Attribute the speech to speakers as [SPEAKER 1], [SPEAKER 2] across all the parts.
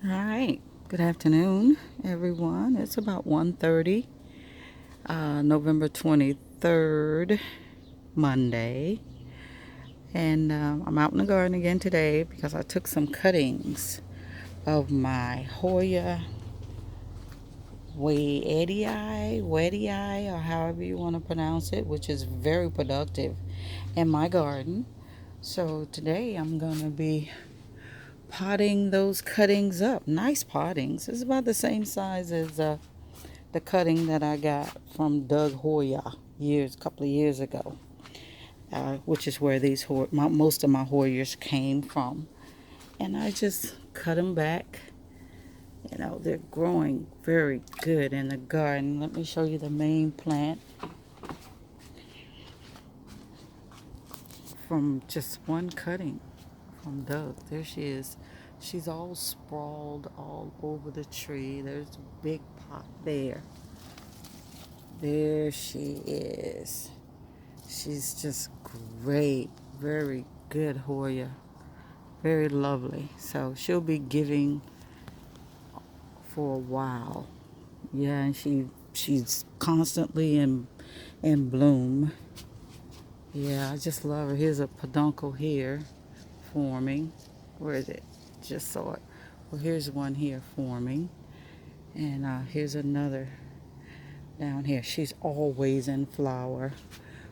[SPEAKER 1] All right. Good afternoon, everyone. It's about 1:30, November 23rd, Monday. And I'm out in the garden again today because I took some cuttings of my Hoya Wayetii, or however you want to pronounce it, which is very productive in my garden. So today I'm going to be potting those cuttings up. Nice pottings. It's about the same size as the cutting that I got from Doug Hoya couple of years ago, which is where most of my Hoyas came from. And I just cut them back. They're growing very good in the garden. Let me show you the main plant from just one cutting from Doug. There she is. She's all sprawled all over the tree. There's a big pot there. There she is. She's just great. Very good Hoya. Very lovely. So she'll be giving for a while. Yeah, and she's constantly in bloom. Yeah, I just love her. Here's a peduncle here forming. Where is it? Just saw it. Well, here's one here forming. And here's another down here. She's always in flower.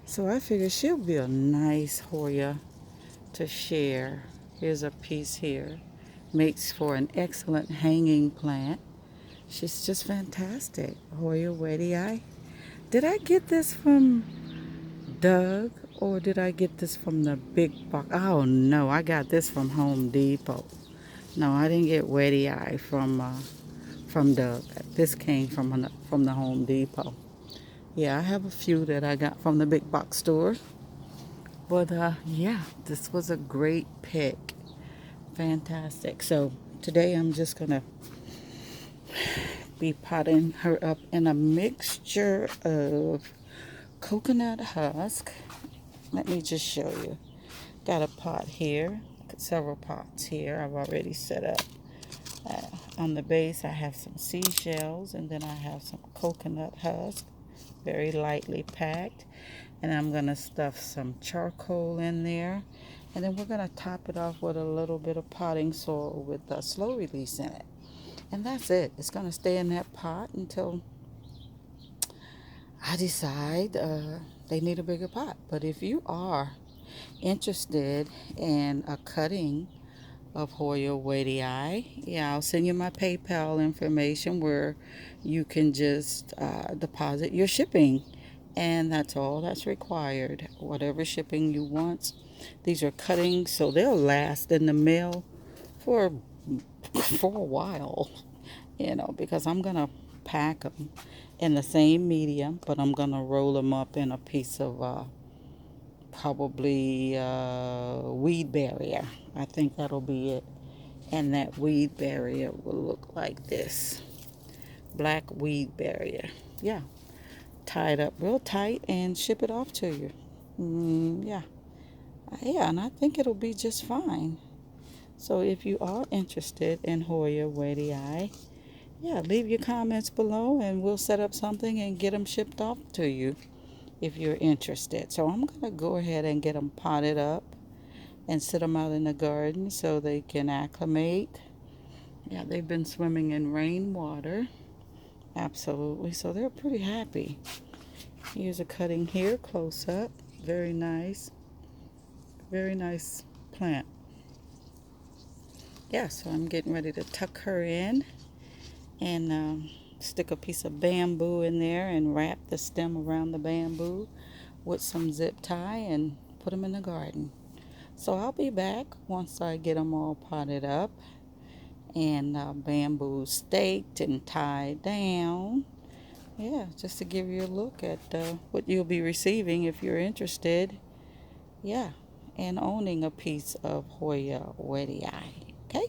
[SPEAKER 1] So I figure she'll be a nice Hoya to share. Here's a piece here. Makes for an excellent hanging plant. She's just fantastic. Hoya Wayetii. Did I get this from Doug or did I get this from the big box? Oh no, I got this from Home Depot. No, I didn't get Wayetii from Doug. This came from the Home Depot. Yeah, I have a few that I got from the big box store. But yeah, this was a great pick. Fantastic. So today I'm just going to be potting her up in a mixture of coconut husk. Let me just show you. Got a pot here, several pots here I've already set up. On the base I have some seashells, and then I have some coconut husk, very lightly packed. And I'm going to stuff some charcoal in there. And then we're going to top it off with a little bit of potting soil with slow release in it. And that's it. It's going to stay in that pot until I decide they need a bigger pot. But if you are interested in a cutting of Hoya Wayetii, yeah, I'll send you my PayPal information where you can just deposit your shipping. And that's all that's required. Whatever shipping you want. These are cuttings, so they'll last in the mail for a while, because I'm going to pack them in the same medium, but I'm going to roll them up in a piece of probably weed barrier. I think that'll be it. And that weed barrier will look like this. Black weed barrier. Yeah. Tied up real tight and ship it off to you. Yeah. Yeah, and I think it'll be just fine. So if you are interested in Hoya Wayetii, yeah, leave your comments below and we'll set up something and get them shipped off to you if you're interested. So I'm going to go ahead and get them potted up and sit them out in the garden so they can acclimate. Yeah, they've been swimming in rainwater. Absolutely. So they're pretty happy. Here's a cutting here, close up. Very nice. Very nice plant. Yeah, so I'm getting ready to tuck her in and stick a piece of bamboo in there and wrap the stem around the bamboo with some zip tie and put them in the garden. So I'll be back once I get them all potted up and bamboo staked and tied down. Yeah, just to give you a look at what you'll be receiving if you're interested. Yeah, and owning a piece of Hoya Wayetii. Okay,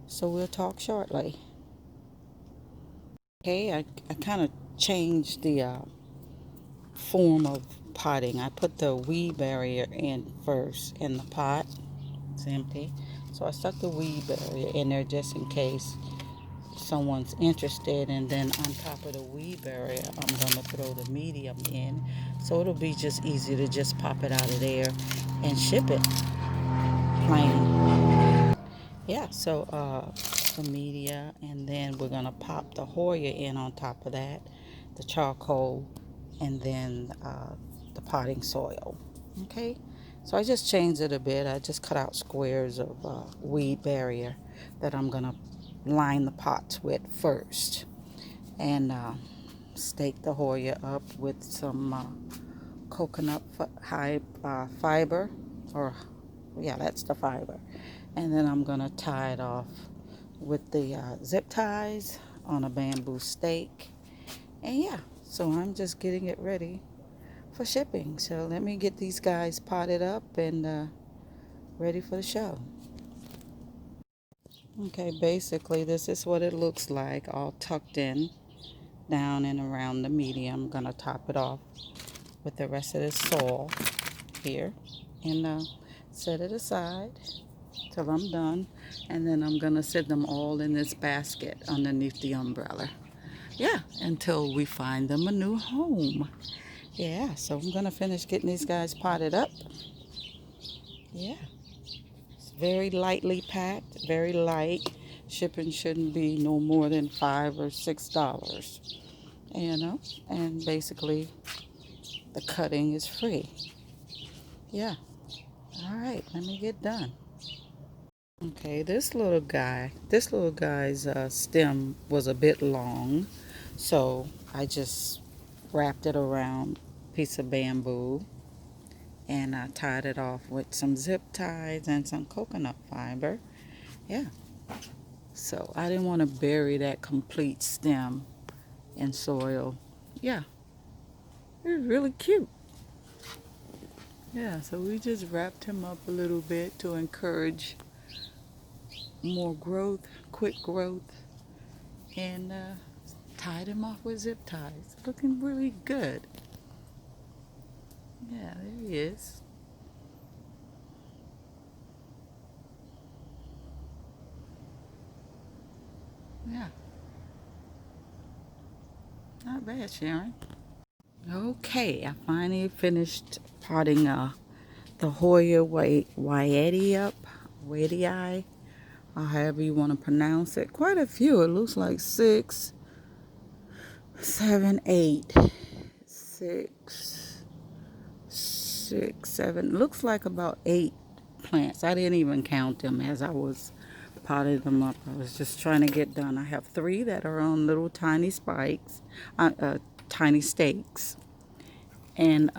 [SPEAKER 1] so we'll talk shortly. Okay, I kind of changed the form of potting. I put the weed barrier in first in the pot. It's empty. So I stuck the weed barrier in there just in case someone's interested, and then on top of the weed barrier I'm gonna throw the medium in, so it'll be just easy to just pop it out of there and ship it plain. Yeah, so the media, and then we're gonna pop the Hoya in on top of that, the charcoal, and then the potting soil. Okay, so I just changed it a bit. I just cut out squares of weed barrier that I'm gonna line the pots with first, and stake the Hoya up with some coconut fiber, or yeah, that's the fiber. And then I'm gonna tie it off with the zip ties on a bamboo stake. And yeah, so I'm just getting it ready for shipping. So let me get these guys potted up and ready for the show. Okay, basically this is what it looks like, all tucked in down and around the medium. I'm gonna top it off with the rest of the soil here, and set it aside till I'm done, and then I'm gonna set them all in this basket underneath the umbrella. Yeah, until we find them a new home. Yeah, so I'm gonna finish getting these guys potted up. Yeah, it's very lightly packed, very light. Shipping shouldn't be no more than $5 or $6, you know, and basically the cutting is free. Yeah. All right, let me get done. Okay, this little guy's stem was a bit long, so I just wrapped it around a piece of bamboo, and I tied it off with some zip ties and some coconut fiber. Yeah, so I didn't want to bury that complete stem in soil. Yeah, it was really cute. Yeah, so we just wrapped him up a little bit to encourage more growth, quick growth, and tied him off with zip ties. Looking really good. Yeah, there he is. Yeah, not bad, Sharon. Okay, I finally finished potting the Hoya Wayetii up. Wayetii, or however you want to pronounce it. Quite a few. It looks like 6, 7, 8. 6, 6, 7. Looks like about 8 plants. I didn't even count them as I was potting them up. I was just trying to get done. I have 3 that are on little tiny spikes, tiny stakes. And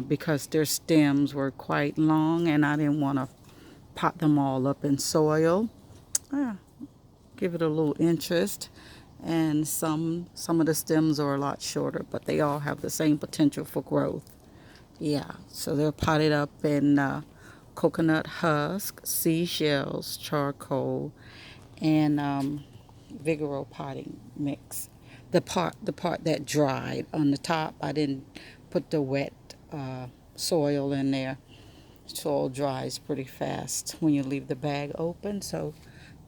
[SPEAKER 1] because their stems were quite long and I didn't want to pot them all up in soil, uh, give it a little interest. And some of the stems are a lot shorter, but they all have the same potential for growth. Yeah, so they're potted up in coconut husk, seashells, charcoal, and Vigoro potting mix. The part that dried on the top, I didn't put the wet soil in there. Soil dries pretty fast when you leave the bag open, so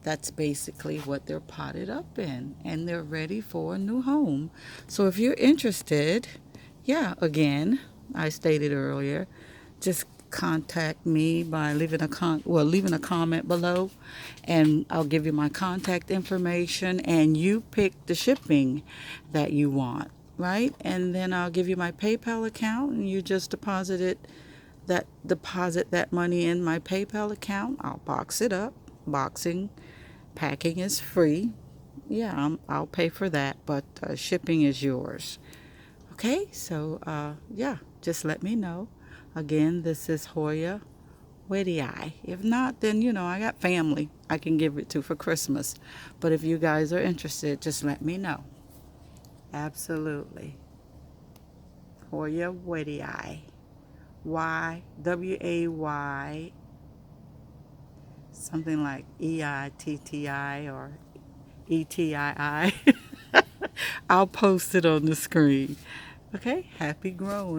[SPEAKER 1] that's basically what they're potted up in, and they're ready for a new home. So if you're interested, yeah, again, I stated earlier, just contact me by leaving a comment below, and I'll give you my contact information, and you pick the shipping that you want, right? And then I'll give you my PayPal account, and you just deposit that money in my PayPal account. I'll box it up. Packing is free. Yeah, I'll pay for that, but shipping is yours. Okay, so yeah, just let me know. Again, this is Hoya Wayetii. If not, then I got family I can give it to for Christmas. But if you guys are interested, just let me know. Absolutely. Hoya Wayetii. Wayy, something like Eitti or Etii. I'll post it on the screen. Okay, happy growing.